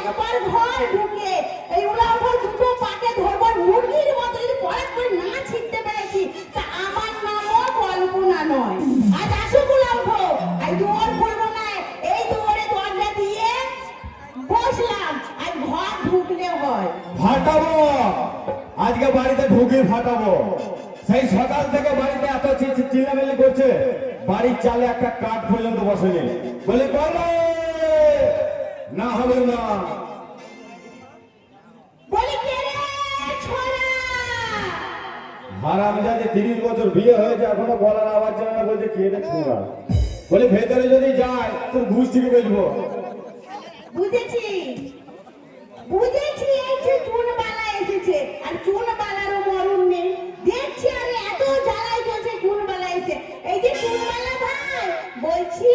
একবার ঘর ঢুকে এই উলাউঠার দুটো পাকে ধরবার মুরগির মতো যদি পড়াক করে না ছিটতে পেরেছি তা আমার নামও কল্পনা নয়। আজ আসুক উলাউঠো, আজ দুয়ার খুলবো না, এই দুয়ারে দরজা দিয়ে বসলাম, আজ ঘর ঢুকলে হয়। ফাটাবো আজকে বাড়িতে ঢুকে ফাটাবো। সেই সকাল থেকে বাড়িতে এত চিল্লামিল্লি করছে, বাড়ির চালে একটা কাঠ পর্যন্ত বসেনি। বলে বলো না হবে না। বলি কে রে ছোড়া? হারামজাদে 30 বছর বিয়ে হয়েছে এখনো বলার আওয়াজ জানে না, বলছে কে রে ছোড়া। বলে ভেতরে যদি যায় তোর ঘুষ থেকে বেচবো। বুঝেছি বুঝেছি, এই যে চুনবালা এসেছে আর চুনবালারও মরণ নেই দেখছি। আরে এত জ্বালাই চলছে চুনবালা এসে। এই যে চুনবালা ভাই, বলছি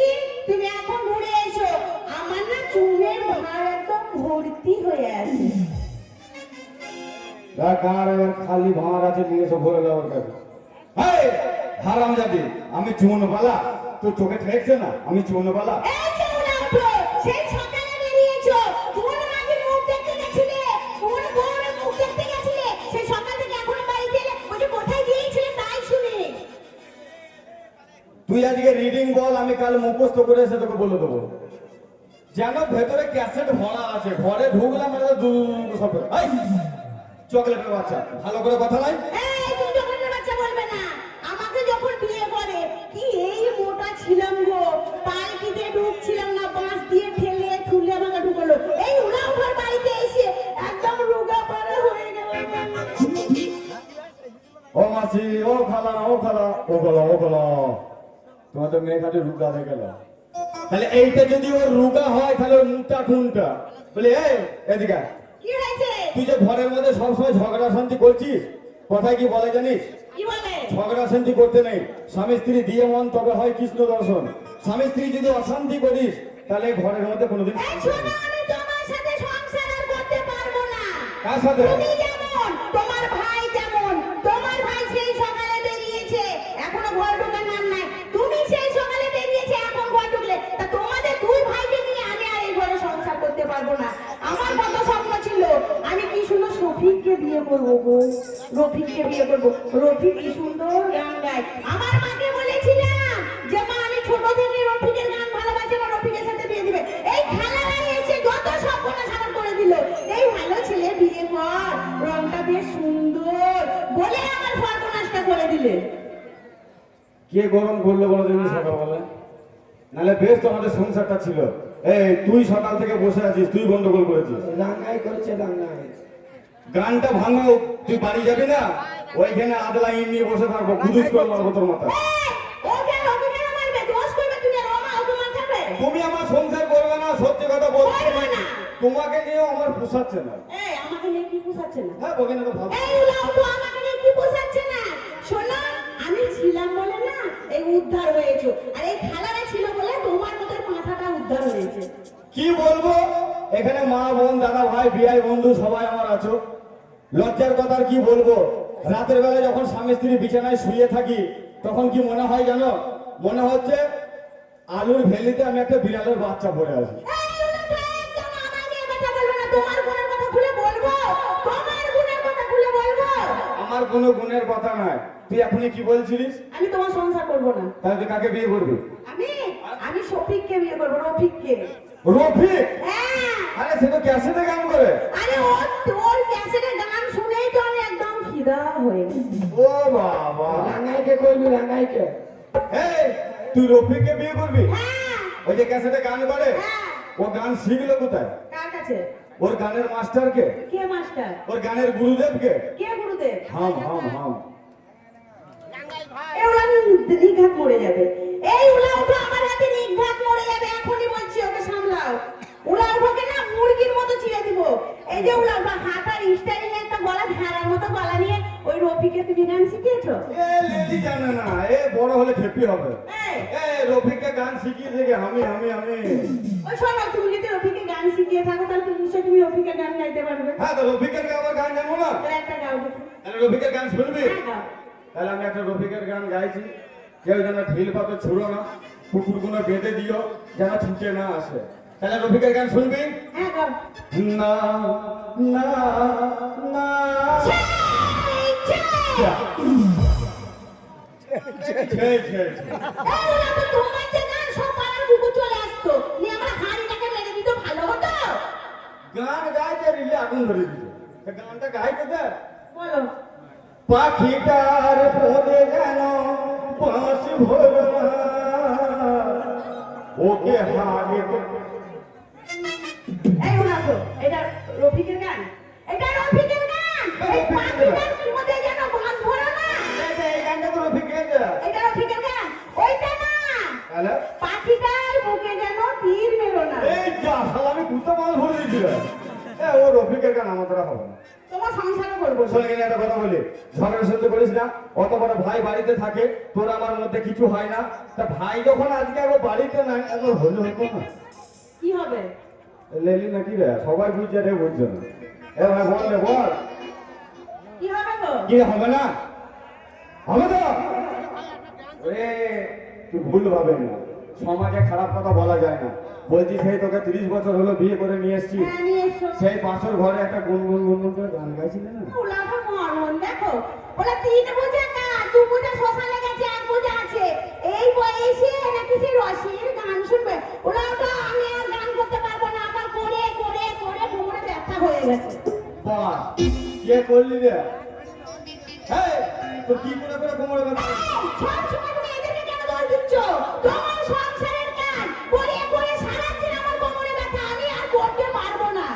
তুমি এখন ঘুরে এসো, আমার না চুনের ভার একদম ভর্তি হয়ে আছে। খালি ভাঁড় আছে নিয়ে এসে ভরে দেওয়ার কাছে। হারামজাদি আমি চুনবালা, তোর চোখে ঠেকছে না আমি চুনবালা? এই যে উলাউঠো, সেই সকালে বেরিয়েছো, কোন মাকে মুখ দেখতে গেছিলে, কোন বউর মুখ দেখতে গেছিলে, সেই সকাল থেকে এখনো বাড়িতে এলে, বলছি কোথায় গিয়েছিলে তাই শুনি। তুই আজকে রিডিং বল, আমি কাল মুখস্থ করে এসে তোকে বলে দেবো। যেন ভেতরে ক্যাসেট ভরা আছে, ঘরে ঢুকলাম সব চকলেটের বাচ্চা। ভালো করে কথা নাই। এই তুমি চকলেটের বাচ্চা বলবে না। আমাকে যখন বিয়ে করে কি এই মোটা ছিলাম গো, পালকিতে ঢুকছিলাম না, বাঁশ দিয়ে ঠেলে ঠুলে আমাকে ঢুকলো। এই উলাউঠার বাড়িতে এসে একদম রোগা পাড়া হয়ে গেল। ও মাসি, ও খালা, ও খালা, ও গলা, ও গলা, তোমার তো মেয়ে খাটে রুগা হয়ে গেল। তাহলে এইটা যদি ওর রুগা হয় তাহলে ওর মুখটা ঠুনটা। বলে এই এদিকে কি হয়েছে? তুই যে ঘরের মধ্যে সবসময় ঝগড়া শান্তি করছিস, কথায় কি বলে জানিস? কি বলে? ঝগড়া শান্তি করতে নেই, স্বামী স্ত্রী দিয়ে মন তবে হয় কৃষ্ণ দর্শন। স্বামী স্ত্রী যদি অশান্তি করিস তাহলে ঘরের মধ্যে কোনোদিন। এই শোনো, আমি তোমার সাথে সংসার আর করতে পারবো না। কার সাথে? তুমি যেমন, তোমার ভাই যেমন। তোমার ভাই সেই সকালে বেরিয়েছে, এখনো ঘর ঢোকার নাম নাই। তুমি সেই সকালে বেরিয়েছে, এখন ঘর ঢুকলে। তা তোমাদের দুই ভাইকে নিয়ে আমি আর এই ঘরে সংসার করতে পারবো না। আমার কত স্বপ্ন ছিল, আমি কি সুন্দর শফিককে বিয়ে করবো গো, রফিককে বিয়ে করবো। রফিক কি সুন্দর গান গায়। আমার মাকে বলেছিলাম যে মা আমি ছোট থেকে রফিকের গান ভালোবাসি, আমার রফিকের সাথে বিয়ে দিবে। এই খালারাই এসে যত সর্বনাশ আমার করে দিল। এই ভালো ছেলে বিয়ে কর, রংটা বেশ সুন্দর বলে আমার সর্বনাশটা করে দিলে। কে গরম করলো বলো দিন সকালবেলা? নাহলে বেশ তো আমাদের সংসারটা ছিল। এই তুই সকাল থেকে বসে আছিস, তুই গন্ডগোল করেছিস। রাঙ্গাই করছে রাঙ্গাই। গানটা ভাঙো, তুই বাড়ি যাবি না, ওইখানে আদলা ইন নিয়ে বসে থাকবো, গুদুস করে মারবো তোর মাথা। ওকে ওকে কেন মারবে? দোষ করবে তুমি, আর ওমা ওকে মারবে। তুমি আমার সংসার করবে না, সত্যি কথা বলছো। করবে না। তোমাকে নিয়েও আমার পোষাচ্ছে না। এই আমাকে নিয়ে কি পোষাচ্ছে না? হ্যাঁ ওখানে তো ভালো। এই উলাউঠো, আমাকে নিয়ে কি পোষাচ্ছে না? শোনো, আমি ছিলাম বলে না এই উদ্ধার হয়েছে, আর এই খালারা ছিল বলে তোমার মতো মাথাটা উদ্ধার হয়েছে। কি বলবো, এখানে মা বোন দাদা ভাই বিয়াই বন্ধু সবাই আমার আছো। লজ্জার কথা আর কি বলবো। রাতের বেলা যখন স্বামী স্ত্রী বিছানায় শুয়ে থাকি তখন কি মনে হয় জানো? মনে হচ্ছে আলুর ভেলিতে আমি একটা বিড়ালের বাচ্চা পড়ে আছি। এই উলাউঠো, একদম আমাকে নিয়ে কথা বলবে না। তোমার গুণের কথা খুলে বলবো, তোমার গুণের কথা খুলে বলবো। আমার কোনো গুণের কথা নয়। তুই এখনই কি বলছিলিস? আমি তোমার সংসার করবো না। তাহলে তুই কাকে বিয়ে করবি? আমি আমি শফিককে বিয়ে করবো, রফিককে। রফিক? হ্যাঁ। আরে সে তো ক্যাসেটে গান করে। আরে তোর ক্যাসেটের গান শুনেই তো আমি একদম ফিদা হয়ে গেছি। ও বাবা, রাঙ্গাইকে কইবি রাঙ্গাইকে। এই তুই রফিককে বিয়ে করবি? হ্যাঁ ওই যে ক্যাসেটে গান করে, হ্যাঁ। ও গান শিখলো কোথায়? কার কাছে? ওর গানের মাস্টার কে? কে মাস্টার? ওর গানের গুরুদেব কে? কে গুরুদেব? হাম হাম হাম। এই উলা নিঘাত মরে যাবে। এই উলাউঠো আমার হাতে নিঘাত মরে যাবে, এখনই বলছি, ওকে সামলাও। উলাউঠোকে না মুরগির মতো চিড়ে দিব। এই যে উলাউঠো হাতার স্টাইলে একটা গলা ঝাড়ার মতো গলা নিয়ে ওই রফিকে তুমি গান শিখিয়েছো? এ লেডি জানে না, এ বড় হলে খেপি হবে। এই এ রফিককে গান শিখিয়ে থেকে আমি। ওই শোনো, তুমি যদি রফিকে গান শিখিয়ে থাকো তাহলে তুমি নিশ্চয়ই তুমি রফিকে গান গাইতে পারবে। হ্যাঁ তো রফিকের আবার গান জানবো না? তাহলে একটা গাও দেখি। তাহলে রফিকের গান শুনবি? হ্যাঁ, গাও। তাহলে আমি একটা রফিকের গান গাইছি। কেউ যেন ঢিল পাতে ছুড়ো না, কুকুরগুলো বেঁধে দিও যেন ছুটে না আসে। তাহলে রফিকের গান শুনবি? হ্যাঁ কর। না না না এই ওরা তো তোমার যে গান সব পাড়ার কুকুর চলে আসতো নিয়ে আমরা হাঁড়িটাকে মেরে দিত ভালো হতো। গান গাইতে দিলে আগুন ধরে দিত। গানটা গাইতে দে। বলো। পাখিটার পদে যেন পাঁচ ভরা ওকে হাগে এই ওরা তো এটা রফিকের গান। এটা রফিকের গান। এই পাখিটার মধ্যে যেন বাঁশ ভরা না। এই গানটা তো রফিকে এটা রফিকের গান। ওইটা না। হ্যালো পাখিটার বুকে যেন তীর মেরো না। এই যা শালা আমি কুত্তা মাল ভরে দিয়েছিল ও রফিকের গান আমার দ্বারা হবে না তোমার সংসারও করবো। শোনে কিনা একটা কথা বলি ঝগড়া সহ্য করিস না অত বড় ভাই বাড়িতে থাকে তোর আমার মধ্যে কিছু হয় না তা ভাই যখন আজকে একবার বাড়িতে নাই একবার হলে হতো না কি হবে? লেলি নাকি রে সবাই বুঝছে রে বুঝছে না এ ভাই বল রে বল কি হবে গো? কি হবে না হবে তো ওরে তুই ভুল ভাবে না সমাজে খারাপ কথা বলা যায় না বলছি সেই তোকে 30 বছর হলো বিয়ে করে নিয়ে এসেছি হ্যাঁ নিয়ে এসো। সেই পাশের ঘরে একটা গুনগুন গুনগুন করে গান গাইছিলে না ওলা তো মরণ দেখো। ওলা 3 বোঝা না 2 বোঝা শ্মশানে গেছে 1 বোঝা আছে। এই বয়সে নাকি সে রসের গান শুনবে। ওলা তো আমি আর গান করতে পারবো না। আমার করে করে করে কোমরে ব্যথা হয়ে গেছে। বাহ কে করলি রে এই তো কি করে কোমরে ব্যথা এই, সব সময় তুমি এদেরকে কেন দোষ দিচ্ছ? তোমার সংসারের কাজ করে করে সারাদিন আমার কোমরে ব্যথা। আমি আর করতে পারবো না।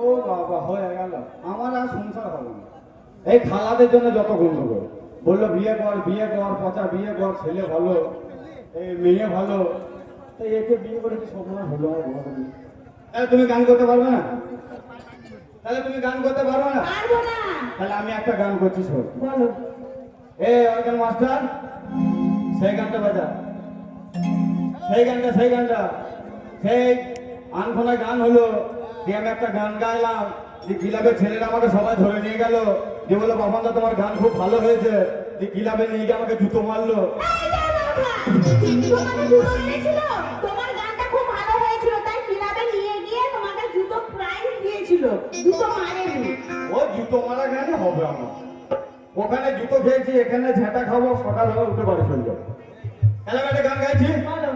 ও বাবা হয়ে গেল আমার আর সংসার হবে না এই খালাদের জন্য যত গন্ডগোল বললো বিয়ে কর পচা বিয়ে কর ছেলে ভালো এই মেয়ে ভালো তাই একে বিয়ে করে কি স্বপ্ন হলো আর বলো? তুমি গান করতে পারবে না তাহলে তুমি গান করতে পারবে না পারবো না। তাহলে আমি একটা গান করছি শোন বলো। এ অর্গান মাস্টার সেই গানটা বাজা সেই গানটা সেই আনফোনা গান হলো দিয়ে আমি একটা গান গাইলাম যে ক্লাবের ছেলেরা আমাকে সবাই ধরে নিয়ে গেল যে বলো বাবান্দা তোমার গান খুব ভালো হয়েছে যে ক্লাবে নিয়ে গিয়ে আমাকে জুতো মারলো তোমাকে জুতো এনেছিল? তোমার গানটা খুব ভালো হয়েছিল তাই ক্লাবে নিয়ে গিয়ে তোমাকে জুতো প্রাইজ দিয়েছিল। জুতো মারেনি। ও জুতো মারা গানে হবে আমার ওখানে জুতো খেয়েছি এখানে ঝেঁটা খাবো সকালবেলা উঠে বাড়ি চলে যাবো তাহলে আমি একটা গান গাইছি বলো।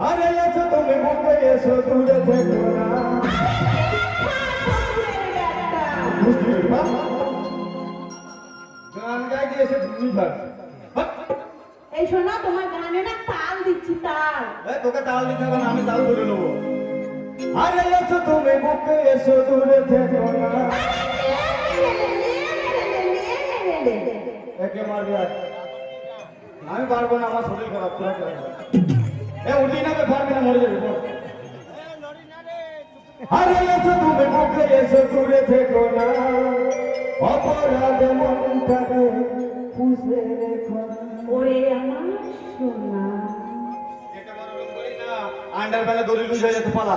আরে এসো তুমি বুকে এসো দূরে থেকো না গান গাইতে এসে তুমি যাচ্ছি এই শোনো তোমার গানে না তাল দিচ্ছি তাল। তোকে তাল দিতে হবে না আমি তাল ধরে নেবো আরে এসো তুমি বুকে এসো দূরে থেকো না একে মারবি আর আমি পারবো না আমার শরীর খারাপ তোরা উঠি না পারবি না মরে যাবি বল। আরে এসো তুমি বুকে এসো দূরে থেকো না অপরাধ মনটাকে খুশে রেখো না ওরে আমার সোনা। আন্ডার বেলা দড়ি লুজ হয়ে যেতে পালা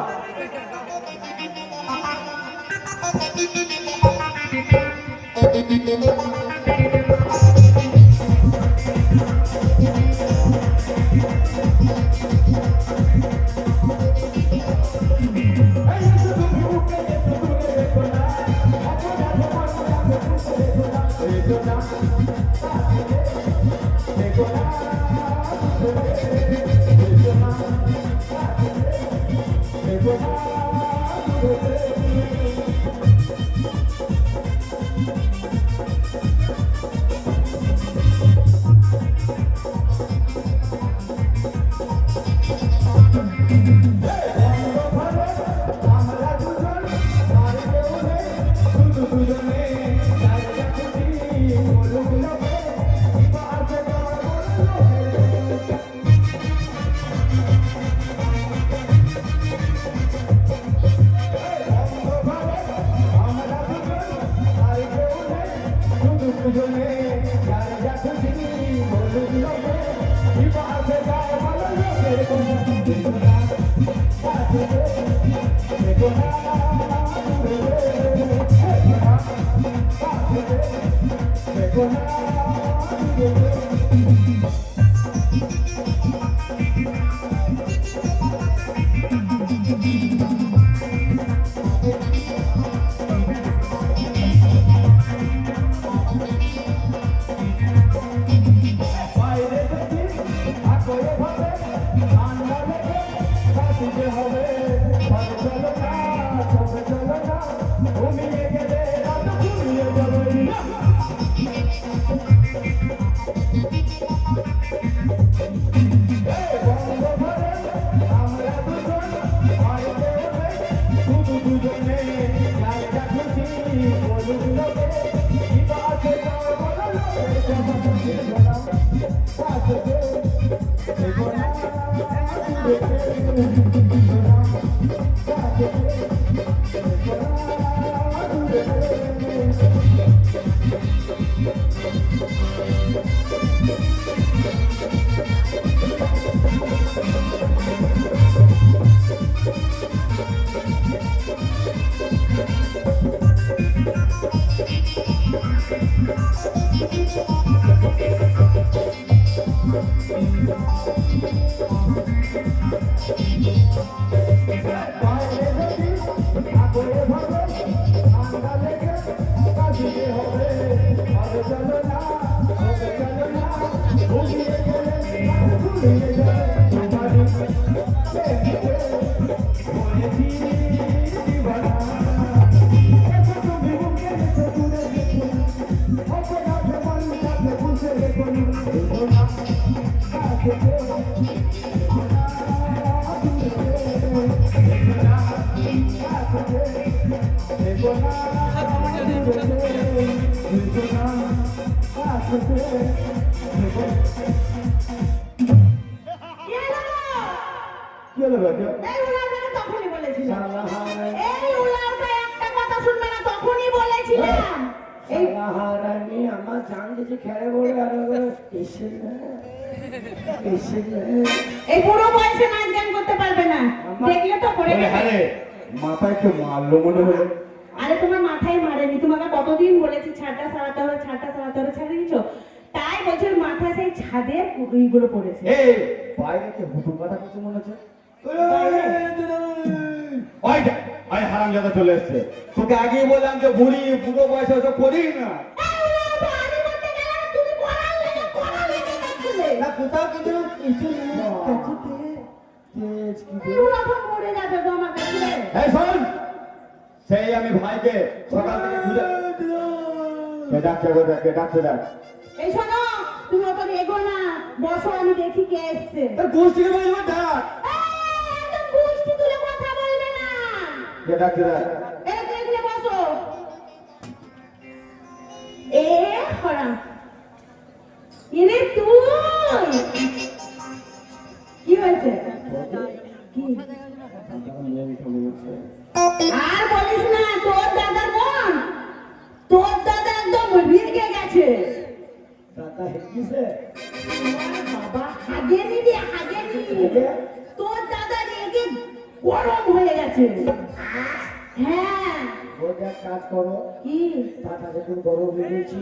কি হলো? কি হলো বেটা? এই উলাওটাকে তখনই বলেছিলাম। সালাহারানি এই উলাওটা একটা কথা শুনবে না, তখনই বলেছিলাম। এই সালাহারানি আমার জান দিয়েছে খেলে বলে আর এসে না এসে না এই বুড়ো বয়সে নাচ গান করতে পারবে না, দেখলে তো পড়ে বলে, গেছে। আরে মাথায় কে মারলো মনে হলো। আরে তোমার মাথায় মারেনি, তোমাকে কতদিন বলেছি ছাদটা সারাতে হবে, ছাদটা সারাতে হবে, ছেড়ে দিয়েছো। তাই বলছে ওর মাথায় সেই ছাদের এইগুলো পড়েছে। এই বাইরে কে হুটু কাটা কিছু মনে হচ্ছে। ওই দেখ, ওই হারামজাদা চলে এসছে। তোকে আগেই বললাম যে বুড়ি বুড়ো বয়সে ওসব করি না। এই উলাওটা আমি করতে গেলাম, তুমি করালে করছিলে। না কোথাও কিন্তু কিছু নেই কাছে তেজ কি এই উলাওটা মরে যাবে তো আমার কাছে। এই শোন, সেই আমি ভাইকে সকাল থেকে খুঁজে ডাকছে গো, ডাকছে ডাক। এই শোনো, তুমি অত রেগো না, বসো, আমি দেখি কে এসছে। তোর গোষ্ঠীকে বলবো ডাক। একদম গোষ্ঠী তুলে কথা বলবে না। কে ডাকছে ডাক। এই দেখলে বসো। এ হারাম, এনে তুই কি হয়েছে? কি? আর বলিস না, তোর দাদার মন, তোর দাদা একদম রেগে গেছে। দাদা হেকিছে বাবা হাগেনি রে, হাগেনি। তোর দাদা রেগে গরম হয়ে গেছে। হ্যাঁ। ওটা এক কাজ করো কি? দাদা যখন গরম লেগেছি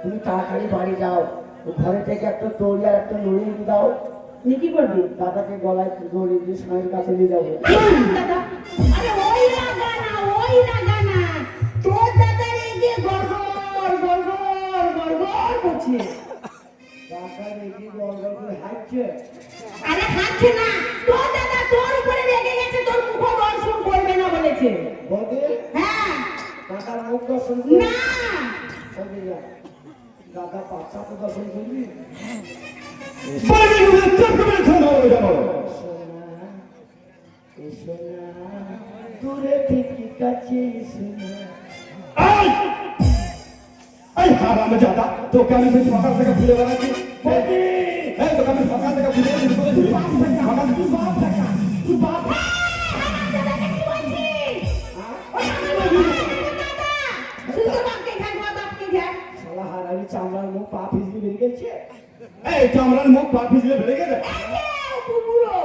তুমি তাড়াতাড়ি বাড়ি যাও ও ঘরে থেকে একটা দড়ি আর একটা নুড়ি দাও নি কি করবি? দাদাকে গলায় দড়ি দিয়ে স্বামীর কাছে নিয়ে যাবো দাদা, আরে ওই লাগা না, ওই লাগা না। তোর দাদা রেগে গড়গড় গড়গড় গড়গড় করছে। দাদা রেখে গল গল করে হাঁটছে আরে হাঁটছে না, তোর দাদা তোর উপরে রেগে গেছে, তোর মুখ দর্শন করবে না বলেছে। বদে হ্যাঁ। দাদার মুখ দর্শন না। করবি দাদা পাঁচটা তো দর্শন করবি বাড়ি ঘুরে চক্র মেরে ঠান্ডা হয়ে যাবো। সোনা এসো না দূরে থেকে কাছে এসো না এই! এই হারামজাদা, তোকে আমি সেই সকাল থেকে ঘুরে বেড়াচ্ছি। এই তোকে আমি সকাল থেকে ঘুরে বেড়াচ্ছি, তোকে ঘুরে বেড়াচ্ছি। সকাল থেকে তুই বাপ দেখা, তুই বাপ। দাদাকে কি বলছিস? ও দাদা, শুধু বাপকে খাই, বাপকে খাই। শালা হারামি চামড়ার মুখ পা ফিসকে বেরিয়ে গেছে এই চামড়ার মুখ পা পিছলে বেড়ে গেছে। বুড়ো,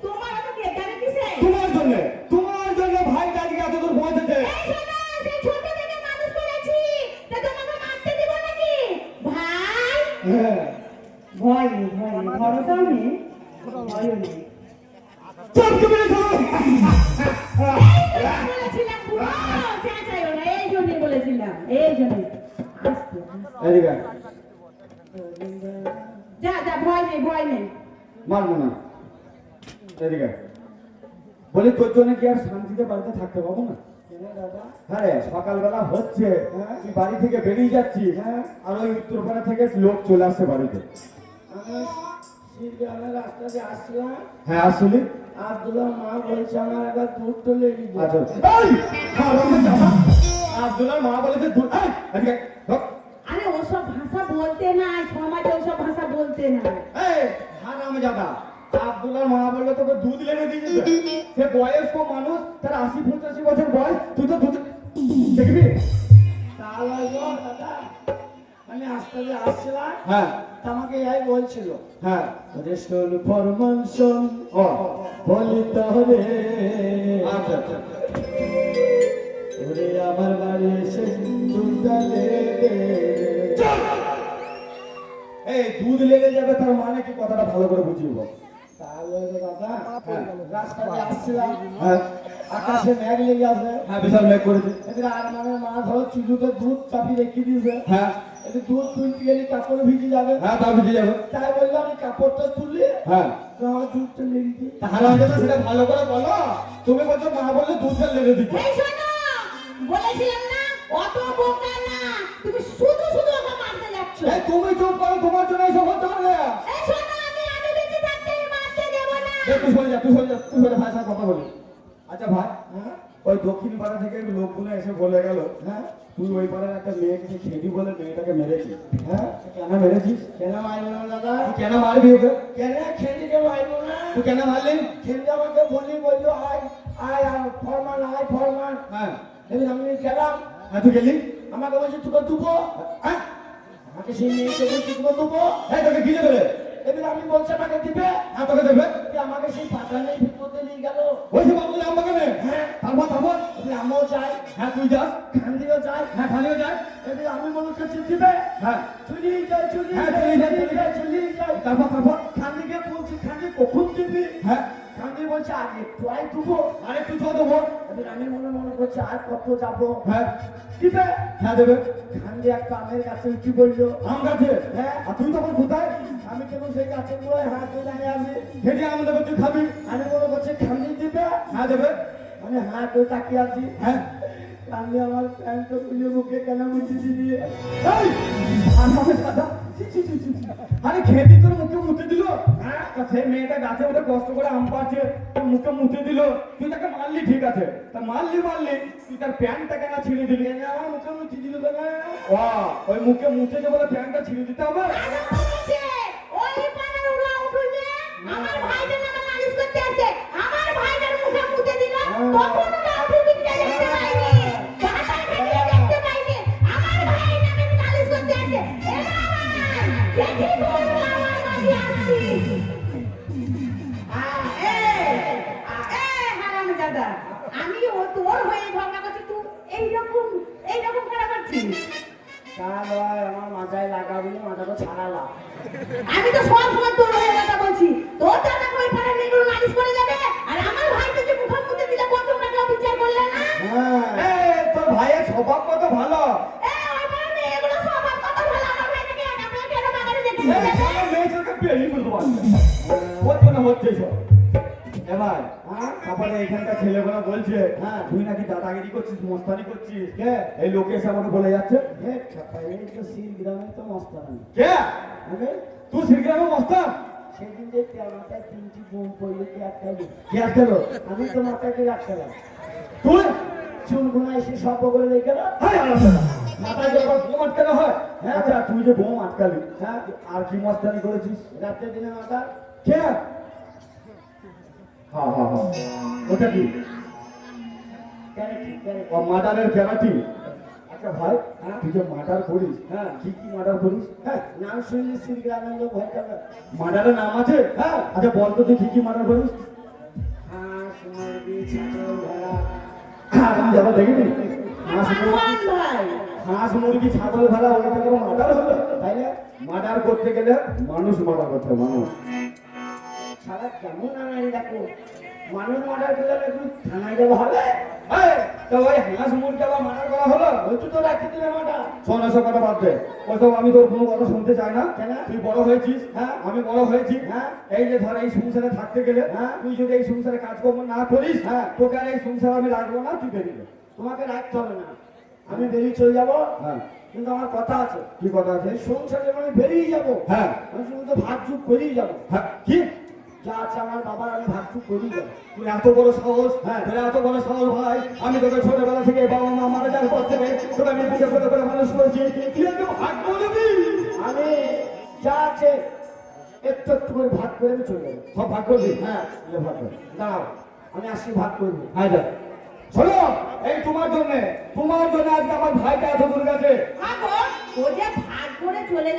তোমার এত কেদারে কিসে? তোমার জন্য ভাই আজকে এত দূর পৌঁছেছে। এই শোনো, সেই ছোট থেকে মানুষ করেছি, তা তোমাকে মারতে দিব নাকি? ভাই, হ্যাঁ ভয় নেই, ভরসা নেই, ভয় নেই। চক্র মেরে ধরো। এই বলেছিলাম বুড়ো, চেঁচাইও না, এই জন্যই বলেছিলাম, এই জন্যই। আস্তে, আস্তে। এদিকে আয়। যা যা, ভয় নেই, ভয় নেই। মারবো না। এদিকে আয়। বলি তোর জন্য কি আর শান্তিতে বাড়িতে থাকতে পাবো না? দাদা হ্যাঁ রে, সকালবেলা হচ্ছে, হ্যাঁ। তুই বাড়ি থেকে বেরিয়ে যাচ্ছি, হ্যাঁ। আর ওই উত্তরপাড়া থেকে লোক চলে আসছে বাড়িতে। আমি শিবগ্রামের রাস্তা দিয়ে আসছিলাম হ্যাঁ আসলি। আব্দুল্লাহ মা বলছে আমার একবার দুধ তুলে দিবে আচ্ছা এই হারামজাদা, আব্দুল্লাহর মা বলেছে দুধ। এই এদিকে আয়। ধর। আরে ওসব ভাষা বলতে নাই, সমাজে ওসব ভাষা বলতে নাই। এই হারামজাদা, আব্দুল্লাহর মা বললে তোকে দুধ এনে দিয়ে দিতে। সে বয়স্ক মানুষ, তার 80-85 বছর বয়স, তুই তো দুধ দেখবি। তাহলে গো দাদা আমি আস্তে দিয়ে আসছিলাম হ্যাঁ তা আমাকে এই বলছিল হ্যাঁ রেস্টল ফরমান শোন ও বলি তোরে আচ্ছা আচ্ছা। ওরে আমার বাড়ি এসে দুধলে এই দুধ লেগে যাবে তার মানে কি, কথাটা ভালো করে বুঝিয়ে বল। তাহলে গো দাদা হ্যাঁ। রাস্তা দিয়ে আসছিলাম হ্যাঁ আকাশে মেঘ লেগে আছে হ্যাঁ বিশাল মেঘ করেছে। এদিকে আর মানে মা ধরো চুলুতে দুধ চাপি রেখে দিয়েছে হ্যাঁ এদিকে দুধ তুলতে গেলে কাপড় ভিজে যাবে হ্যাঁ তা বুঝে যাবে। তাই বললাম কাপড়টা তুললে হ্যাঁ আমার দুধটা লেগে দিই হারামজাদা, সেটা ভালো করে বলো। তুমি বলছো মা বললে দুধটা লেগে দিতে। এই শোনো, বলেছিলাম না, অত বোকা না, তুমি শুধু শুধু ওকে মারতে যাচ্ছ। এই তুমি চুপ করো, তোমার জন্য এসব হতে পারে। এই শোনো, আমি বেঁচে থাকতে মারতে দেব না। তুই সরে যা, তুই সরে যা, তুই সরে ভাই সাথে কথা বলি। আচ্ছা ভাই, হ্যাঁ ওই দক্ষিণ পাড়া থেকে লোকগুলো এসে বলে গেল, হ্যাঁ তুই ওই পাড়ার একটা মেয়েকে খেদি বলে মেয়েটাকে মেরেছিস। হ্যাঁ, কেন মেরেছিস? কেন মারবো না দাদা? তুই কেন মারবি ওকে? কেন খেলিকে মারবো না? তুই কেন মারলি? খেলতে আমাকে বললো আয় আয় আয় ফরমান আয় ফরমান। হ্যাঁ এবার আমি গেলাম, হ্যাঁ, তুই গেলি? আমাকে বলছে তোকে দুবো। হ্যাঁ, আমাকে সেই মেয়েকে বলছে তোকে দুবো। এই তোকে কি দেবে? এবার আমি বলছি আমাকে দিবে। হ্যাঁ, তোকে দেবে। এবার আমাকে সেই পাঠানের ভিতরে নিয়ে গেল। ওই যে বাবুলে আম বাগানে। হ্যাঁ তারপর এবার আমিও যাই, হ্যাঁ তুই যাস। খান্দিও যাই। হ্যাঁ, খালিও যায়। এবার আমি বলছি কাছে দিবে। হ্যাঁ, চলি যাই চলি হ্যাঁ, যাই চলি যাই, চলি যাই চলি যাই। তারপর খান্দিকে বলছি খান্দি কখন দিবি? হ্যাঁ, খান্দি বলছে আগে তোয়াই দুবো। আরে তুই তো দেবো। এবার আমি মনে করছি আর কত যাবো। হ্যাঁ, দিবে। হ্যাঁ দেবে। খান্দি একটা আমের কাছে উঠি বললো। আম গাছে? হ্যাঁ। আর তুই তখন কোথায়? আমি কেমন সেই গাছের গোড়ায় হাত দিয়ে দাঁড়িয়ে আছি। খেতে আম দেবে, তুই খাবি। আমি মনে করছি খান্দি দিবে। হ্যাঁ দেবে। আমি হাত দিয়ে তাকিয়ে আছি। হ্যাঁ, খান্দি আমার প্যান্টটা খুলে মুখে কেন মুছে দিয়ে এই, আর মামে দাদা, ছি, ছি, ছি, ছি, ছি। আরে খেতে তোর মুখে মুতে দিল। হ্যাঁ, তা সেই মেয়েটা গাছে উঠে কষ্ট করে আম পাচ্ছে, তোর মুখে মুতে দিল, তুই তাকে মারলি ঠিক আছে, তা মারলি তুই তার প্যান্টটা কেন ছিঁড়ে দিলি? আমার মুখে মুছে দিল কেন? ওই মুখে মুছেছে বলে প্যান্টটা ছিঁড়ে দিতে হবে? আরে বলেছে, ওই পাড়ার ওরা উঠুনে আমার ভাইদের নামে নালিশ করতে আসে। আমার ভাইদের মুখে মুতে দিল, তখন ওরা অসুবিধা দেখতে পাইনি। বাবা ভেঙে দেখতে পাইনি। আমার ভাইয়ের নামে নালিশ করতে আসে। দেখি তোর আমার মাঝে আসছি। হারামজাদা, আমি ও তোর হয়ে ঝগড়া করছি, তুই এইরকম করা করছিস। কাল আর আমার মাথায় লাগাবি, মাথাটা ছাড়ালা। আমি তো সব সময় তোর হয়ে কথা বলছি। তোর দাদা কই পাড়ার মেয়েগুলো নালিশ করে যাবে, আর আমার ভাইকে যে মুখে মুতে দিলে কত টাকা বিচার করলে না? এই, তোর ভাইয়ের স্বভাব কত ভালো। ওই পাড়ার মেয়েগুলো সবার কথা ভালো, আমার ভাইটাকে একা পেয়ে কেন বাগানে দেখে এই, যাবে? আমার মেয়েটাকে পেরিয়ে বলতে পারছে না। ওর জন্য হচ্ছে এসব। এবার তারপরে এখানকার ছেলেগুলো বলছে, হ্যাঁ। তুই নাকি দাদাগিরি করছিস, মস্তানি করছিস। কে? এই লোকে এসে আমাকে বলে যাচ্ছে। হে ছাপা, এই তো সিল গ্রামে তো মস্তানি। কে? আমি তুই সিরগ্রামে মস্তান? সেদিন দেখতে আমার মাথায় 3টি বোম পড়লো, কি একটা দিন। কে আসছিল? আমি তো মাথাকে রাখছিলাম। তুই? চুনগুনা এসে সব করে রেখে গেল। হাই আলাদা। মাথায় যখন বোম আটকানো হয়। হ্যাঁ। আচ্ছা, তুই যে বোম আটকালি, হ্যাঁ আর কি মস্তানি করেছিস? রাত্রে দিনে মাথা কে? হ্যাঁ, ওটা কি? Correct correct. ও মার্ডারের গ্যারান্টি। আচ্ছা ভাই, হ্যাঁ। তুই যে মার্ডার করিস, হ্যাঁ। কি মার্ডার করিস? হ্যাঁ নাম শুনলে সিল গ্রামের লোক ভয় পাবে। মার্ডারের নাম আছে? হ্যাঁ। আচ্ছা বল তো, তুই কি মার্ডার করিস? হাঁস মুরগি ছাগল ভেড়া। আমি যাবো দেখিনি। ভগবান ভাই, হাঁস মুরগি ছাগল ভেড়া ওটা কোনো মার্ডার হলো? তাই না? মার্ডার করতে গেলে মানুষ মার্ডার করতে হবে, মানুষ। সারা কেমন আনাই দেখো, মানুষ মার্ডার করলে একটু থানায় যাবো হবে। এই, তো ওই হাঁস মুরগি আবার মার্ডার করা হলো? ওই তো রাখতে দিলে মার্ডার। শোন, এসব কথা বাদ দে। ওইসব আমি তোর কোনো কথা শুনতে চাই না। কেন? তুই বড় হয়েছিস, হ্যাঁ। আমি বড় হয়েছি। হ্যাঁ। এই যে ধর, এই সংসারে থাকতে গেলে, হ্যাঁ। তুই যদি এই সংসারে কাজকর্ম না করিস, হ্যাঁ। তোকে আর এই সংসারে আমি রাখবো না, তুই বেরিয়ে যা। তোমাকে রাখতে হবে না, আমি বেরিয়ে চলে যাবো। হ্যাঁ, কিন্তু আমার কথা আছে, কি কথা আছে? এই সংসারে যখন আমি বেরিয়ে যাবো, হ্যাঁ, আমি শুধু তো ভাগ চুপ করেই যাবো। হ্যাঁ, কি? যা আছে আমার বাবার আমি ভাগ চুপ করেই যাবো। তুই এত বড় সাহস? হ্যাঁ। তোর এত বড় সাহস ভাই? আমি তোকে ছোটবেলা থেকে বাবা মা মারা যাওয়ার পর থেকে তোকে আমি বুঝে করে মানুষ করেছি, তুই একটু ভাগ বলবি? আমি যা আছে একটু একটু করে ভাগ করে আমি চলে যাবো। সব ভাগ করবি? হ্যাঁ লে ভাগ কর। দাঁড়াও, আমি আসি ভাগ করবো। হ্যাঁ, যা। শোনো, এই তোমার জন্য আজকে আমার ভাইটা এত দূর গেছে। ও যে ভাগ করে চলে